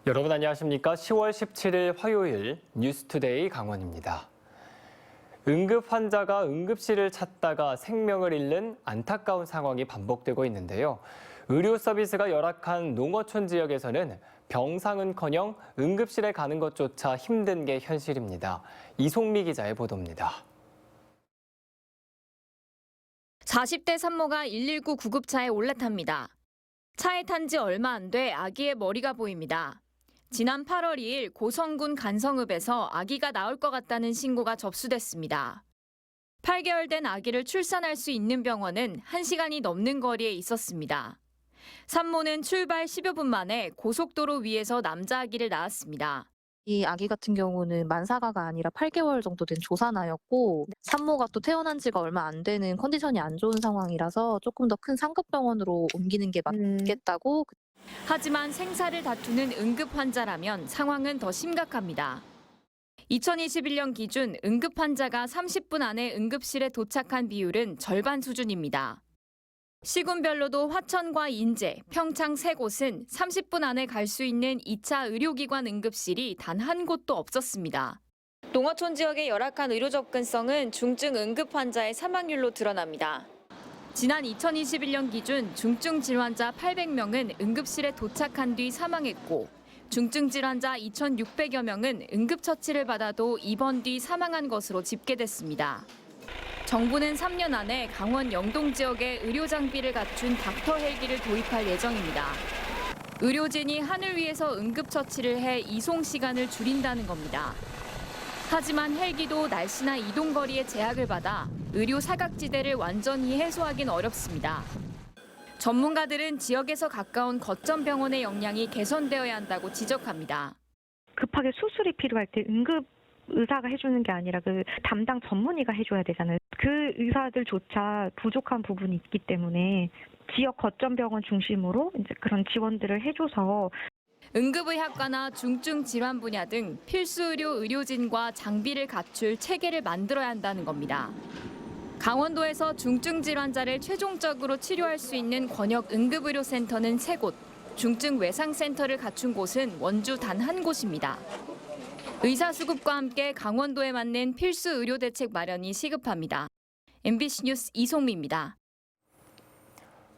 여러분 안녕하십니까? 10월 17일 화요일 뉴스투데이 강원입니다. 응급 환자가 응급실을 찾다가 생명을 잃는 안타까운 상황이 반복되고 있는데요. 의료 서비스가 열악한 농어촌 지역에서는 병상은커녕 응급실에 가는 것조차 힘든 게 현실입니다. 이송미 기자의 보도입니다. 40대 산모가 119 구급차에 올라탑니다. 차에 탄 지 얼마 안 돼 아기의 머리가 보입니다. 지난 8월 2일 고성군 간성읍에서 아기가 나올 것 같다는 신고가 접수됐습니다. 8개월 된 아기를 출산할 수 있는 병원은 1시간이 넘는 거리에 있었습니다. 산모는 출발 10여 분 만에 고속도로 위에서 남자 아기를 낳았습니다. 이 아기 같은 경우는 만사가가 아니라 8개월 정도 된 조산아였고 산모가 또 태어난 지가 얼마 안 되는 컨디션이 안 좋은 상황이라서 조금 더 큰 상급병원으로 옮기는 게 맞겠다고. 하지만 생사를 다투는 응급 환자라면 상황은 더 심각합니다. 2021년 기준 응급 환자가 30분 안에 응급실에 도착한 비율은 절반 수준입니다. 시군별로도 화천과 인제, 평창 세 곳은 30분 안에 갈 수 있는 2차 의료기관 응급실이 단 한 곳도 없었습니다. 농어촌 지역의 열악한 의료 접근성은 중증 응급 환자의 사망률로 드러납니다. 지난 2021년 기준 중증 질환자 800명은 응급실에 도착한 뒤 사망했고 중증 질환자 2,600여 명은 응급처치를 받아도 입원 뒤 사망한 것으로 집계됐습니다. 정부는 3년 안에 강원 영동 지역에 의료 장비를 갖춘 닥터 헬기를 도입할 예정입니다. 의료진이 하늘 위에서 응급처치를 해 이송 시간을 줄인다는 겁니다. 하지만 헬기도 날씨나 이동 거리의 제약을 받아 의료 사각지대를 완전히 해소하긴 어렵습니다. 전문가들은 지역에서 가까운 거점 병원의 역량이 개선되어야 한다고 지적합니다. 급하게 수술이 필요할 때 응급 의사가 해주는 게 아니라 그 담당 전문의가 해줘야 되잖아요. 그 의사들조차 부족한 부분이 있기 때문에 지역 거점 병원 중심으로 이제 그런 지원들을 해줘서 응급의학과나 중증 질환 분야 등 필수 의료 의료진과 장비를 갖출 체계를 만들어야 한다는 겁니다. 강원도에서 중증 질환자를 최종적으로 치료할 수 있는 권역 응급의료센터는 3곳, 중증 외상센터를 갖춘 곳은 원주 단 한 곳입니다. 의사 수급과 함께 강원도에 맞는 필수 의료 대책 마련이 시급합니다. MBC 뉴스 이송미입니다.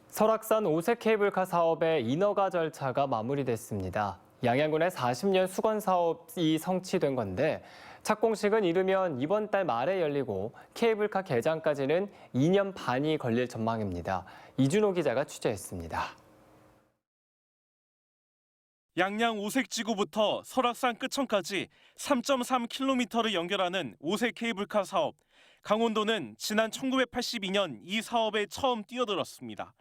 설악산 오색 케이블카 사업의 인허가 절차가 마무리됐습니다. 양양군의 40년 수건 사업이 성취된 건데 착공식은 이르면 이번 달 말에 열리고 케이블카 개장까지는 2년 반이 걸릴 전망입니다. 이준호 기자가 취재했습니다. 양양 오색지구부터 설악산 끝천까지 3.3km를 연결하는 오색 케이블카 사업. 강원도는 지난 1982년 이 사업에 처음 뛰어들었습니다.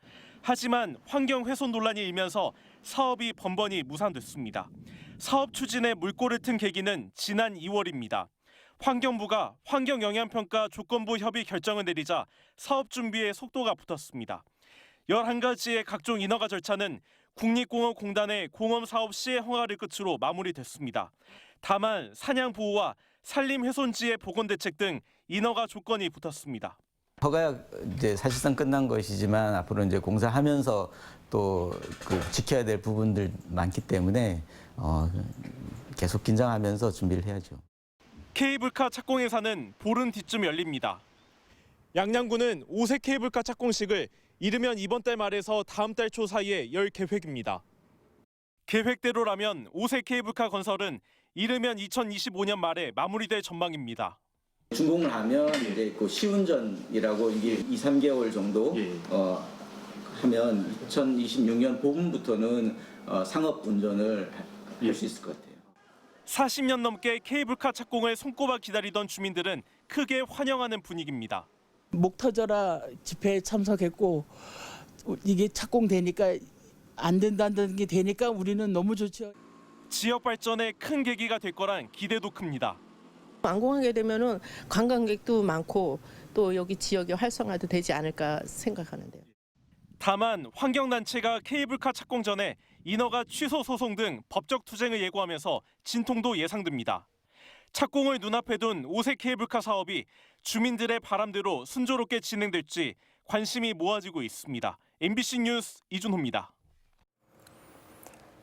하지만 환경 훼손 논란이 일면서 사업이 번번이 무산됐습니다. 사업 추진에 물꼬를 튼 계기는 지난 2월입니다. 환경부가 환경영향평가 조건부 협의 결정을 내리자 사업 준비에 속도가 붙었습니다. 11가지의 각종 인허가 절차는 국립공원공단의 공업사업 시행 허가를 끝으로 마무리됐습니다. 다만 사냥 보호와 산림 훼손지의 복원 대책 등 인허가 조건이 붙었습니다. 허가야 이제 사실상 끝난 것이지만 앞으로 이제 공사하면서 또 그 지켜야 될 부분들 많기 때문에 계속 긴장하면서 준비를 해야죠. 케이블카 착공 행사는 보름 뒤쯤 열립니다. 양양군은 오색 케이블카 착공식을 이르면 이번 달 말에서 다음 달 초 사이에 열 계획입니다. 계획대로라면 오색 케이블카 건설은 이르면 2025년 말에 마무리될 전망입니다. 준공을 하면 이제 그 시운전이라고 이게 2, 3개월 정도 하면 2026년 봄부터는 상업 운전을 할 수 있을 것 같아요. 40년 넘게 케이블카 착공을 손꼽아 기다리던 주민들은 크게 환영하는 분위기입니다. 목 터져라 집회에 참석했고 이게 착공되니까 안 된다는 게 되니까 우리는 너무 좋죠. 지역 발전에 큰 계기가 될 거란 기대도 큽니다. 완공하게 되면은 관광객도 많고 또 여기 지역의 활성화도 되지 않을까 생각하는데요. 다만 환경단체가 케이블카 착공 전에 인허가 취소 소송 등 법적 투쟁을 예고하면서 진통도 예상됩니다. 착공을 눈앞에 둔 오색 케이블카 사업이 주민들의 바람대로 순조롭게 진행될지 관심이 모아지고 있습니다. MBC 뉴스 이준호입니다.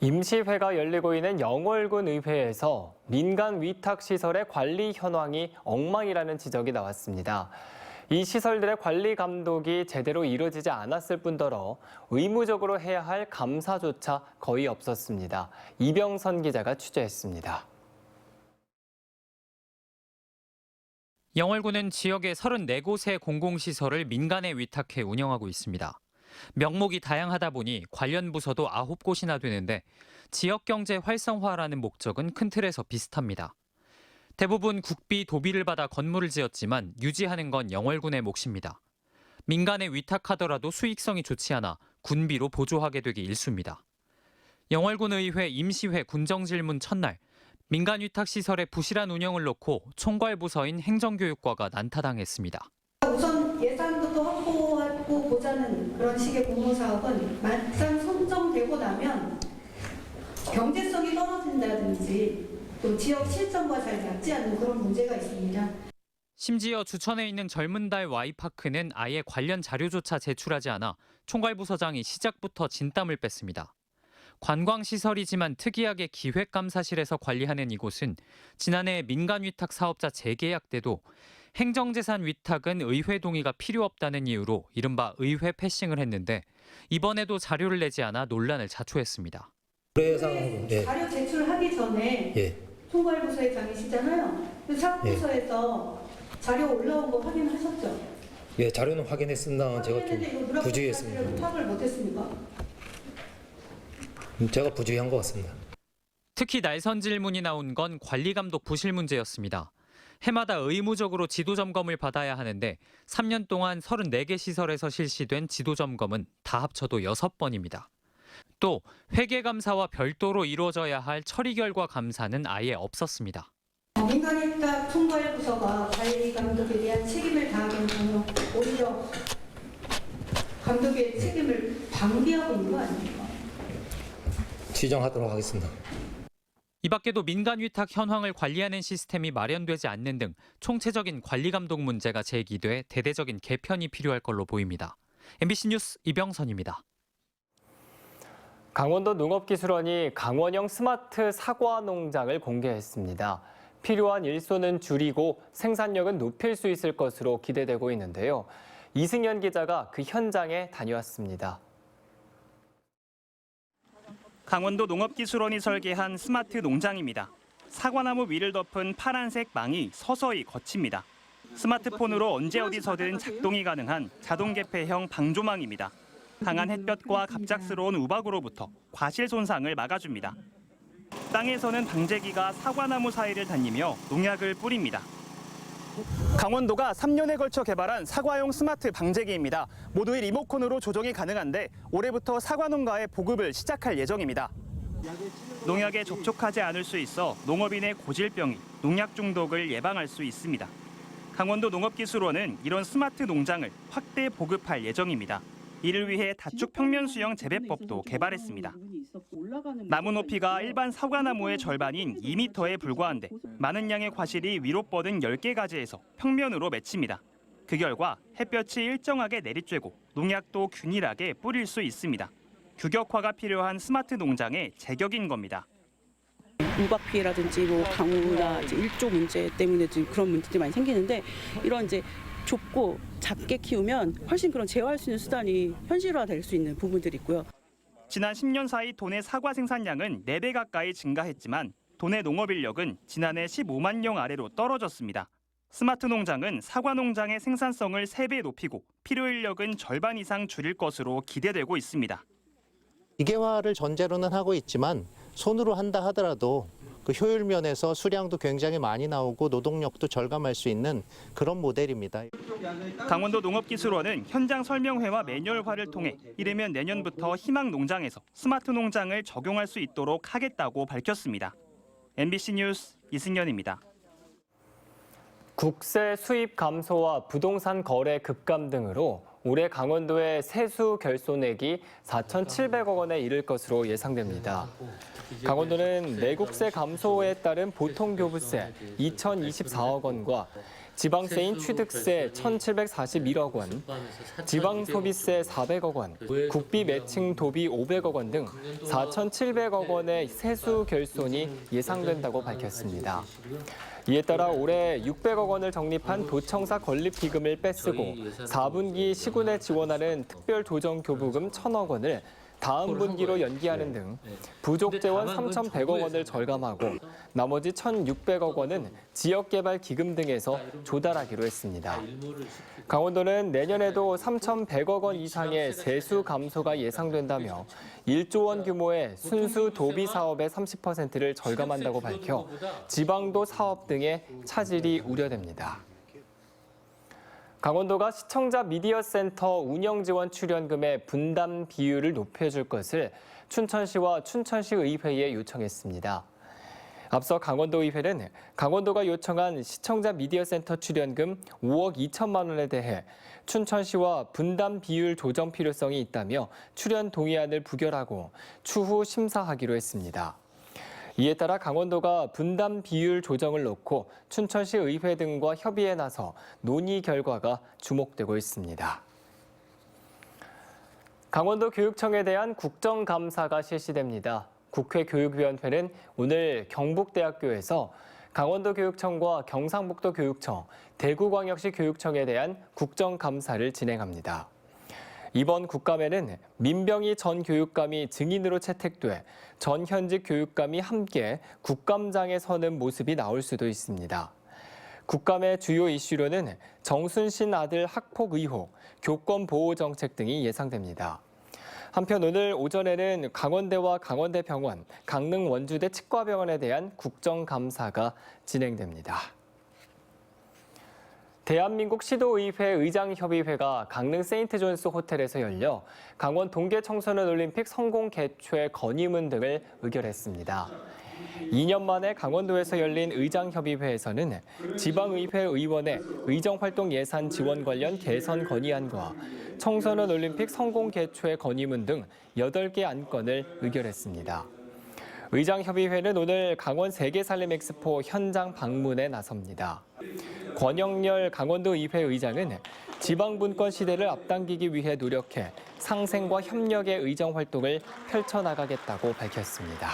임시회가 열리고 있는 영월군 의회에서 민간 위탁시설의 관리 현황이 엉망이라는 지적이 나왔습니다. 이 시설들의 관리 감독이 제대로 이루어지지 않았을 뿐더러 의무적으로 해야 할 감사조차 거의 없었습니다. 이병선 기자가 취재했습니다. 영월군은 지역의 34곳의 공공시설을 민간에 위탁해 운영하고 있습니다. 명목이 다양하다 보니 관련 부서도 9곳이나 되는데 지역 경제 활성화라는 목적은 큰 틀에서 비슷합니다. 대부분 국비, 도비를 받아 건물을 지었지만 유지하는 건 영월군의 몫입니다. 민간에 위탁하더라도 수익성이 좋지 않아 군비로 보조하게 되기 일쑤입니다. 영월군 의회 임시회 군정질문 첫날, 민간 위탁시설의 부실한 운영을 놓고 총괄부서인 행정교육과가 난타당했습니다. 우선 예산부터 확보하고 보자는 그런 식의 공모사업은 막상 선정되고 나면 경제성이 떨어진다든지 또 지역 실정과 잘 맞지 않는 그런 문제가 있습니다. 심지어 주천에 있는 젊은달 Y파크는 아예 관련 자료조차 제출하지 않아 총괄부서장이 시작부터 진땀을 뺐습니다. 관광시설이지만 특이하게 기획감사실에서 관리하는 이곳은 지난해 민간위탁 사업자 재계약 때도 행정재산 위탁은 의회 동의가 필요 없다는 이유로 이른바 의회 패싱을 했는데 이번에도 자료를 내지 않아 논란을 자초했습니다. 자료 제출하기 전에 총괄부서장이시잖아요. 사업부서에서 자료 올라온 거 확인하셨죠? 예, 자료는 확인했습니다. 제가 좀 부주의했습니다. 부탁을 못했습니까? 제가 부주의한 것 같습니다. 특히 날선 질문이 나온 건 관리감독 부실 문제였습니다. 해마다 의무적으로 지도점검을 받아야 하는데 3년 동안 34개 시설에서 실시된 지도점검은 다 합쳐도 6번입니다. 또 회계감사와 별도로 이루어져야 할 처리 결과 감사는 아예 없었습니다. 민간위탁 총괄부서가 관리감독에 대한 책임을 다하기는 전혀 오히려 감독의 책임을 방기하고 있는 거 아닙니까? 지정하도록 하겠습니다. 이 밖에도 민간 위탁 현황을 관리하는 시스템이 마련되지 않는 등 총체적인 관리 감독 문제가 제기돼 대대적인 개편이 필요할 걸로 보입니다. MBC 뉴스 이병선입니다. 강원도 농업기술원이 강원형 스마트 사과 농장을 공개했습니다. 필요한 일손은 줄이고 생산력은 높일 수 있을 것으로 기대되고 있는데요. 이승현 기자가 그 현장에 다녀왔습니다. 강원도 농업기술원이 설계한 스마트 농장입니다. 사과나무 위를 덮은 파란색 망이 서서히 걷힙니다. 스마트폰으로 언제 어디서든 작동이 가능한 자동 개폐형 방조망입니다. 강한 햇볕과 갑작스러운 우박으로부터 과실 손상을 막아줍니다. 땅에서는 방제기가 사과나무 사이를 다니며 농약을 뿌립니다. 강원도가 3년에 걸쳐 개발한 사과용 스마트 방제기입니다. 모두의 리모컨으로 조정이 가능한데 올해부터 사과 농가에 보급을 시작할 예정입니다. 농약에 접촉하지 않을 수 있어 농업인의 고질병이 농약 중독을 예방할 수 있습니다. 강원도 농업기술원은 이런 스마트 농장을 확대 보급할 예정입니다. 이를 위해 다축 평면 수영 재배법도 개발했습니다. 나무 높이가 일반 사과나무의 절반인 2m에 불과한데 많은 양의 과실이 위로 뻗은 10개 가지에서 평면으로 맺힙니다. 그 결과 햇볕이 일정하게 내리쬐고 농약도 균일하게 뿌릴 수 있습니다. 규격화가 필요한 스마트 농장의 제격인 겁니다. 우박 피해라든지 강우나 일조 문제 때문에 그런 문제들이 많이 생기는데 이런 좁고 작게 키우면 훨씬 그런 제어할 수 있는 수단이 현실화될 수 있는 부분들이 있고요. 지난 10년 사이 도내 사과 생산량은 4배 가까이 증가했지만 도내 농업 인력은 지난해 15만 명 아래로 떨어졌습니다. 스마트 농장은 사과 농장의 생산성을 3배 높이고 필요 인력은 절반 이상 줄일 것으로 기대되고 있습니다. 기계화를 전제로는 하고 있지만 손으로 한다 하더라도 그 효율 면에서 수량도 굉장히 많이 나오고 노동력도 절감할 수 있는 그런 모델입니다. 강원도 농업기술원은 현장 설명회와 매뉴얼화를 통해 이르면 내년부터 희망 농장에서 스마트 농장을 적용할 수 있도록 하겠다고 밝혔습니다. MBC 뉴스 이승현입니다. 국세 수입 감소와 부동산 거래 급감 등으로 올해 강원도의 세수 결손액이 4,700억 원에 이를 것으로 예상됩니다. 강원도는 내국세 감소에 따른 보통교부세 2,024억 원과 지방세인 취득세 1,741억 원, 지방소비세 400억 원, 국비 매칭 도비 500억 원 등 4,700억 원의 세수 결손이 예상된다고 밝혔습니다. 이에 따라 올해 600억 원을 적립한 도청사 건립기금을 빼쓰고 4분기 시군에 지원하는 특별조정교부금 1,000억 원을 다음 분기로 연기하는 등 부족 재원 3,100억 원을 절감하고 나머지 1,600억 원은 지역개발기금 등에서 조달하기로 했습니다. 강원도는 내년에도 3,100억 원 이상의 세수 감소가 예상된다며 1조 원 규모의 순수 도비 사업의 30%를 절감한다고 밝혀 지방도 사업 등의 차질이 우려됩니다. 강원도가 시청자 미디어 센터 운영 지원 출연금의 분담 비율을 높여줄 것을 춘천시와 춘천시의회에 요청했습니다. 앞서 강원도의회는 강원도가 요청한 시청자 미디어 센터 출연금 5억 2천만 원에 대해 춘천시와 분담 비율 조정 필요성이 있다며 출연 동의안을 부결하고 추후 심사하기로 했습니다. 이에 따라 강원도가 분담 비율 조정을 놓고 춘천시 의회 등과 협의에 나서 논의 결과가 주목되고 있습니다. 강원도 교육청에 대한 국정감사가 실시됩니다. 국회 교육위원회는 오늘 경북대학교에서 강원도 교육청과 경상북도 교육청, 대구광역시 교육청에 대한 국정감사를 진행합니다. 이번 국감에는 민병희 전 교육감이 증인으로 채택돼 전 현직 교육감이 함께 국감장에 서는 모습이 나올 수도 있습니다. 국감의 주요 이슈로는 정순신 아들 학폭 의혹, 교권 보호 정책 등이 예상됩니다. 한편 오늘 오전에는 강원대와 강원대병원, 강릉 원주대 치과병원에 대한 국정감사가 진행됩니다. 대한민국 시도의회 의장협의회가 강릉 세인트존스 호텔에서 열려 강원 동계 청소년 올림픽 성공 개최 건의문 등을 의결했습니다. 2년 만에 강원도에서 열린 의장협의회에서는 지방의회 의원의 의정활동 예산 지원 관련 개선 건의안과 청소년 올림픽 성공 개최 건의문 등 8개 안건을 의결했습니다. 의장협의회는 오늘 강원 세계살림 엑스포 현장 방문에 나섭니다. 권영렬 강원도의회 의장은 지방분권 시대를 앞당기기 위해 노력해 상생과 협력의 의정 활동을 펼쳐나가겠다고 밝혔습니다.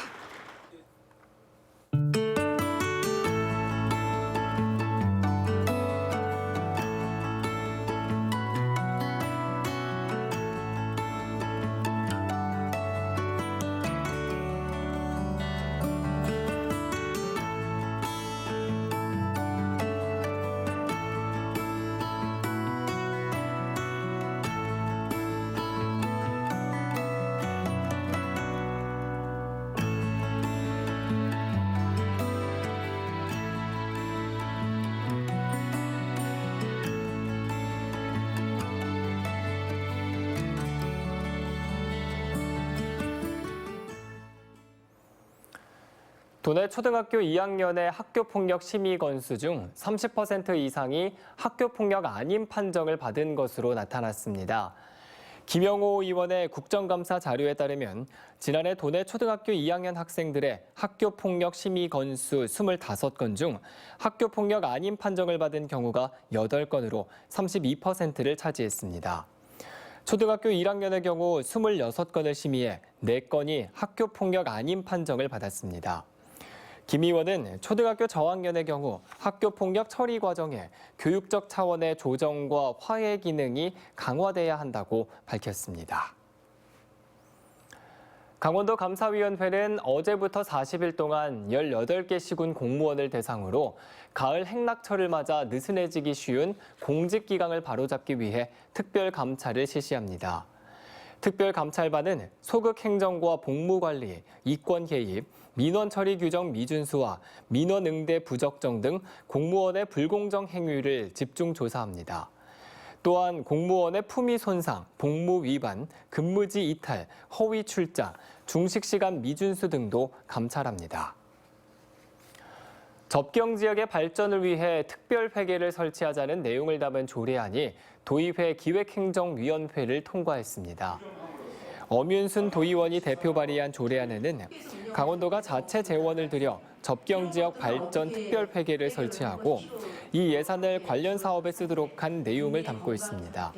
도내 초등학교 2학년의 학교폭력 심의 건수 중 30% 이상이 학교폭력 아닌 판정을 받은 것으로 나타났습니다. 김영호 의원의 국정감사 자료에 따르면 지난해 도내 초등학교 2학년 학생들의 학교폭력 심의 건수 25건 중 학교폭력 아닌 판정을 받은 경우가 8건으로 32%를 차지했습니다. 초등학교 1학년의 경우 26건을 심의해 4건이 학교폭력 아닌 판정을 받았습니다. 김 의원은 초등학교 저학년의 경우 학교폭력 처리 과정에 교육적 차원의 조정과 화해 기능이 강화돼야 한다고 밝혔습니다. 강원도 감사위원회는 어제부터 40일 동안 18개 시군 공무원을 대상으로 가을 행락철을 맞아 느슨해지기 쉬운 공직기강을 바로잡기 위해 특별감찰을 실시합니다. 특별감찰반은 소극행정과 복무관리, 이권 개입, 민원 처리 규정 미준수와 민원 응대 부적정 등 공무원의 불공정 행위를 집중 조사합니다. 또한 공무원의 품위 손상, 복무 위반, 근무지 이탈, 허위 출자, 중식시간 미준수 등도 감찰합니다. 접경 지역의 발전을 위해 특별회계를 설치하자는 내용을 담은 조례안이 도의회 기획행정위원회를 통과했습니다. 엄윤순 도의원이 대표 발의한 조례안에는 강원도가 자체 재원을 들여 접경지역 발전 특별회계를 설치하고 이 예산을 관련 사업에 쓰도록 한 내용을 담고 있습니다.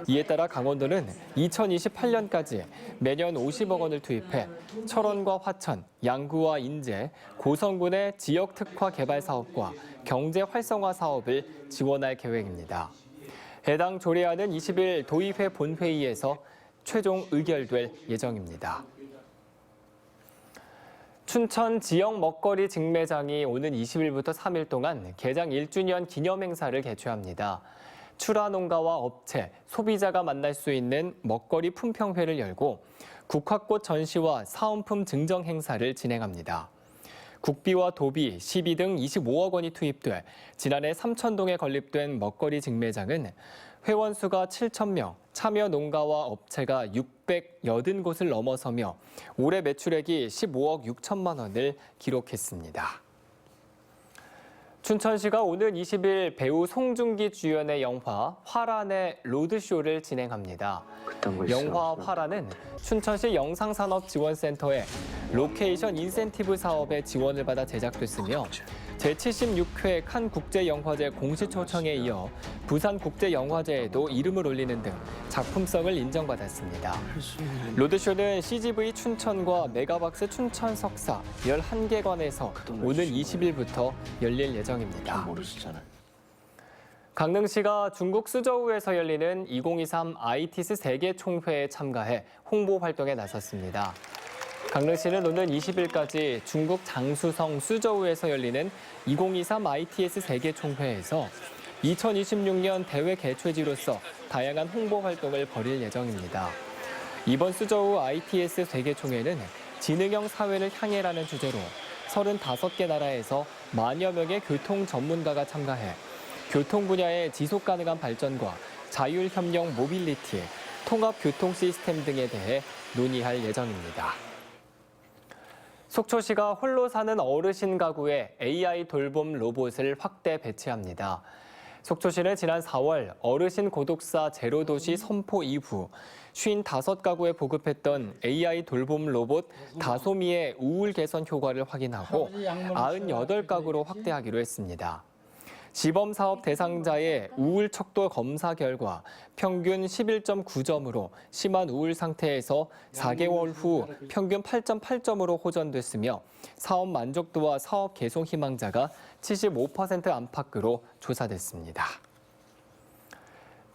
이에 따라 강원도는 2028년까지 매년 50억 원을 투입해 철원과 화천, 양구와 인제, 고성군의 지역 특화 개발 사업과 경제 활성화 사업을 지원할 계획입니다. 해당 조례안은 20일 도의회 본회의에서 최종 의결될 예정입니다. 춘천 지역 먹거리 직매장이 오는 20일부터 3일 동안 개장 1주년 기념 행사를 개최합니다. 출하농가와 업체, 소비자가 만날 수 있는 먹거리 품평회를 열고 국화꽃 전시와 사은품 증정 행사를 진행합니다. 국비와 도비, 시비 등 25억 원이 투입돼 지난해 삼천동에 건립된 먹거리 직매장은 회원 수가 7,000명, 참여 농가와 업체가 680곳을 넘어서며 올해 매출액이 15억 6천만 원을 기록했습니다. 춘천시가 오는 20일 배우 송중기 주연의 영화 화란의 로드쇼를 진행합니다. 영화 화란은 춘천시 영상산업지원센터의 로케이션 인센티브 사업에 지원을 받아 제작됐으며 제76회 칸 국제영화제 공식 초청에 이어 부산국제영화제에도 이름을 올리는 등 작품성을 인정받았습니다. 로드쇼는 CGV 춘천과 메가박스 춘천 석사 11개관에서 오는 20일부터 열릴 예정입니다. 강릉시가 중국 수저우에서 열리는 2023 ITS 세계 총회에 참가해 홍보 활동에 나섰습니다. 강릉시는 오는 20일까지 중국 장수성 수저우에서 열리는 2023 ITS 세계 총회에서 2026년 대회 개최지로서 다양한 홍보 활동을 벌일 예정입니다. 이번 수저우 ITS 세계 총회는 지능형 사회를 향해라는 주제로 35개 나라에서 만여 명의 교통 전문가가 참가해 교통 분야의 지속 가능한 발전과 자율협력 모빌리티, 통합 교통 시스템 등에 대해 논의할 예정입니다. 속초시가 홀로 사는 어르신 가구에 AI 돌봄 로봇을 확대 배치합니다. 속초시는 지난 4월 어르신 고독사 제로도시 선포 이후 55가구에 보급했던 AI 돌봄 로봇 다소미의 우울 개선 효과를 확인하고 98가구로 확대하기로 했습니다. 시범사업 대상자의 우울 척도 검사 결과 평균 11.9점으로 심한 우울 상태에서 4개월 후 평균 8.8점으로 호전됐으며 사업 만족도와 사업 계속 희망자가 75% 안팎으로 조사됐습니다.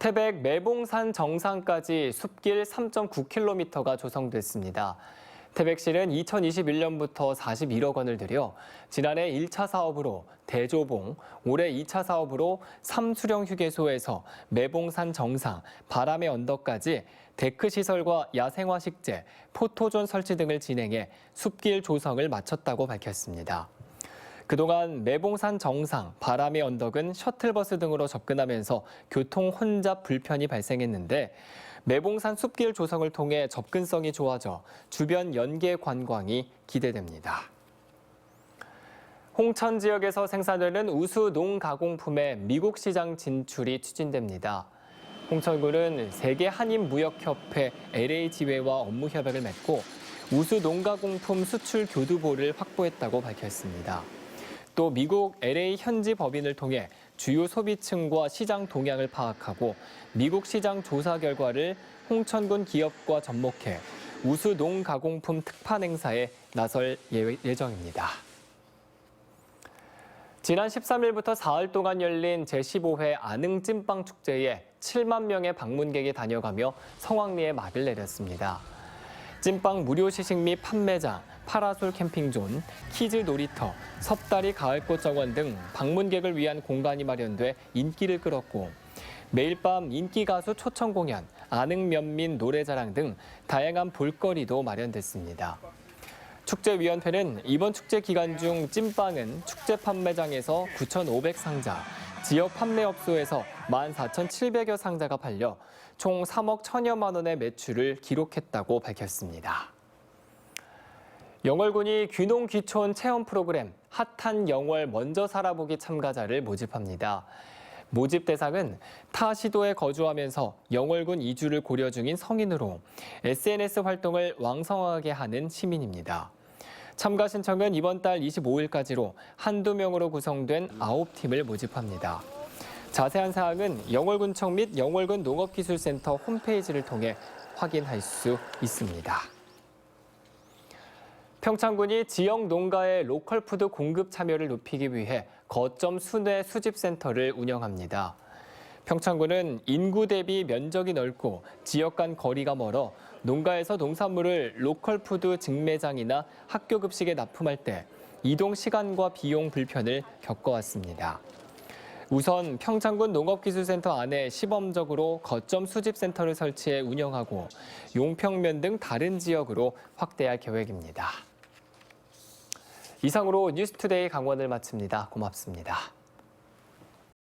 태백 매봉산 정상까지 숲길 3.9km가 조성됐습니다. 태백시는 2021년부터 41억 원을 들여 지난해 1차 사업으로 대조봉, 올해 2차 사업으로 삼수령 휴게소에서 매봉산 정상, 바람의 언덕까지 데크 시설과 야생화 식재, 포토존 설치 등을 진행해 숲길 조성을 마쳤다고 밝혔습니다. 그동안 매봉산 정상, 바람의 언덕은 셔틀버스 등으로 접근하면서 교통 혼잡 불편이 발생했는데 매봉산 숲길 조성을 통해 접근성이 좋아져 주변 연계 관광이 기대됩니다. 홍천 지역에서 생산되는 우수 농가공품의 미국 시장 진출이 추진됩니다. 홍천군은 세계 한인무역협회 LA지회와 업무 협약을 맺고 우수 농가공품 수출 교두보를 확보했다고 밝혔습니다. 또 미국 LA 현지 법인을 통해 주요 소비층과 시장 동향을 파악하고 미국 시장 조사 결과를 홍천군 기업과 접목해 우수 농가공품 특판 행사에 나설 예정입니다. 지난 13일부터 4일 동안 열린 제15회 안흥 찐빵 축제에 7만 명의 방문객이 다녀가며 성황리에 막을 내렸습니다. 찐빵 무료 시식 및 판매장, 파라솔 캠핑존, 키즈 놀이터, 섭다리 가을꽃 정원 등 방문객을 위한 공간이 마련돼 인기를 끌었고 매일 밤 인기 가수 초청 공연, 안흥 면민 노래자랑 등 다양한 볼거리도 마련됐습니다. 축제위원회는 이번 축제 기간 중 찐빵은 축제 판매장에서 9,500상자, 지역 판매업소에서 14,700여 상자가 팔려 총 3억 1,000여만 원의 매출을 기록했다고 밝혔습니다. 영월군이 귀농 귀촌 체험 프로그램 핫한 영월 먼저 살아보기 참가자를 모집합니다. 모집 대상은 타 시도에 거주하면서 영월군 이주를 고려 중인 성인으로 SNS 활동을 왕성하게 하는 시민입니다. 참가 신청은 이번 달 25일까지로 한두 명으로 구성된 9팀을 모집합니다. 자세한 사항은 영월군청 및 영월군 농업기술센터 홈페이지를 통해 확인할 수 있습니다. 평창군이 지역 농가의 로컬 푸드 공급 참여를 높이기 위해 거점 순회 수집센터를 운영합니다. 평창군은 인구 대비 면적이 넓고 지역 간 거리가 멀어 농가에서 농산물을 로컬 푸드 직매장이나 학교 급식에 납품할 때 이동 시간과 비용 불편을 겪어왔습니다. 우선 평창군 농업기술센터 안에 시범적으로 거점 수집센터를 설치해 운영하고 용평면 등 다른 지역으로 확대할 계획입니다. 이상으로 뉴스투데이 강원을 마칩니다. 고맙습니다.